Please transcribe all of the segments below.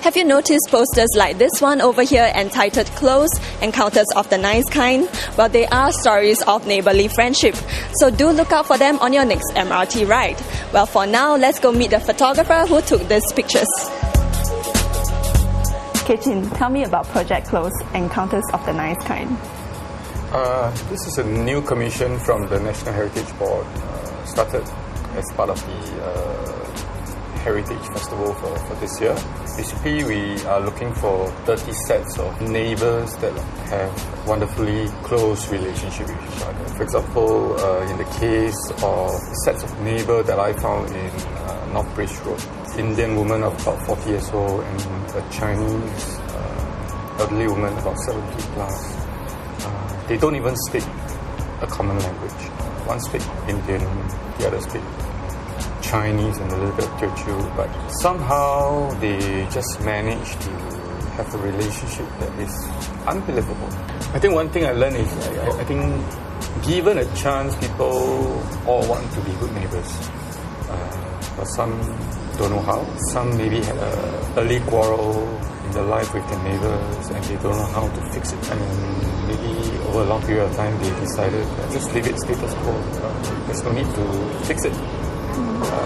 Have you noticed posters like this one over here entitled Close Encounters of the Nice Kind? Well, they are stories of neighbourly friendship, so do look out for them on your next MRT ride. Well, for now, let's go meet the photographer who took these pictures. Kay Chin, tell me about Project Close Encounters of the Nice Kind. This is a new commission from the National Heritage Board, started as part of the Heritage Festival for this year. Basically, we are looking for 30 sets of neighbours that have wonderfully close relationship with each other. For example, in the case of sets of neighbour that I found in North Bridge Road, Indian woman of about 40 years old and a Chinese elderly woman about 70 plus. They don't even speak a common language. One speaks Indian, the other speaks Chinese and a little bit of Teochew, but somehow they just manage to have a relationship that is unbelievable. I think one thing I learned is I think given a chance, people all want to be good neighbours. But some don't know how. Some maybe had an early quarrel in their life with their neighbours and they don't know how to fix it. And maybe over a long period of time they decided just leave it status quo. There's no need to fix it.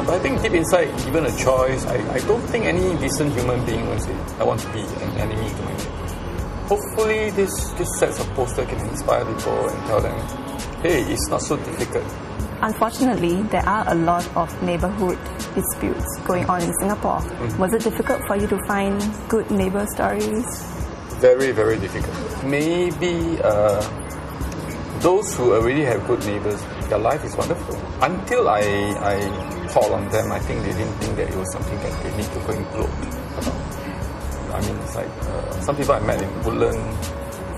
But I think deep inside, given a choice, I don't think any decent human being will say, I want to be an enemy to my neighbour. Hopefully this sets of posters can inspire people and tell them, hey, it's not so difficult. Unfortunately, there are a lot of neighbourhood disputes going on in Singapore. Was it difficult for you to find good neighbour stories? Very, very difficult. Maybe those who already have good neighbours, their life is wonderful. Until I call on them, I think they didn't think that it was something that they need to go and gloat about. I mean, it's like some people I met in Woodland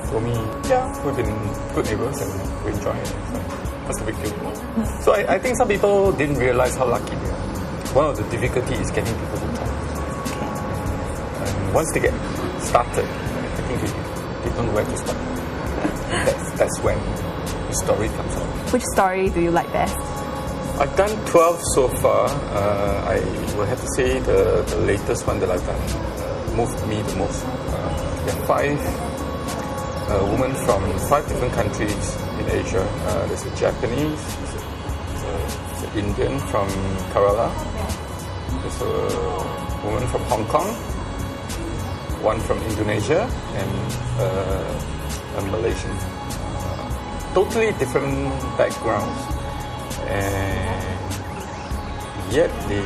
told me, yeah, we've been good neighbours and we enjoy it. What's the big deal? So I think some people didn't realize how lucky they are. One of the difficulties is getting people to talk. And once they get started, I think they don't know where to stop. That's when the story comes out. Which story do you like best? I've done 12 so far. I will have to say the latest one that I've done moved me the most. There are 5 women from 5 different countries in Asia. There's a Japanese, there's an Indian from Kerala, there's a woman from Hong Kong, one from Indonesia, and a Malaysian. Totally different backgrounds, and yet they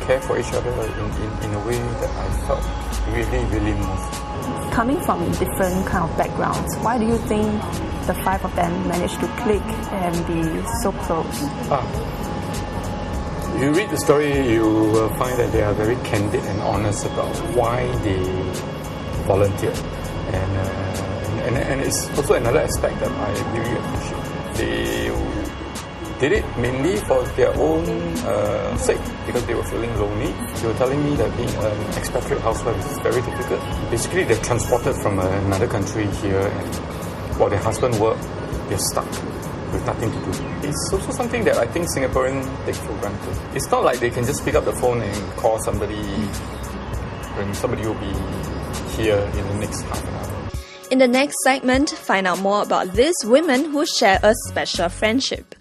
care for each other in a way that I felt really, really moved. Coming from different kind of backgrounds, why do you think the 5 of them managed to click and be so close? You read the story, you will find that they are very candid and honest about why they volunteered. And it's also another aspect that I really appreciate. They did it mainly for their own sake, because they were feeling lonely. They were telling me that being an expatriate housewife is very difficult. Basically, they're transported from another country here, and while their husband works, they're stuck with nothing to do. It's also something that I think Singaporeans take for granted. It's not like they can just pick up the phone and call somebody when somebody will be here in the next half an hour. In the next segment, find out more about these women who share a special friendship.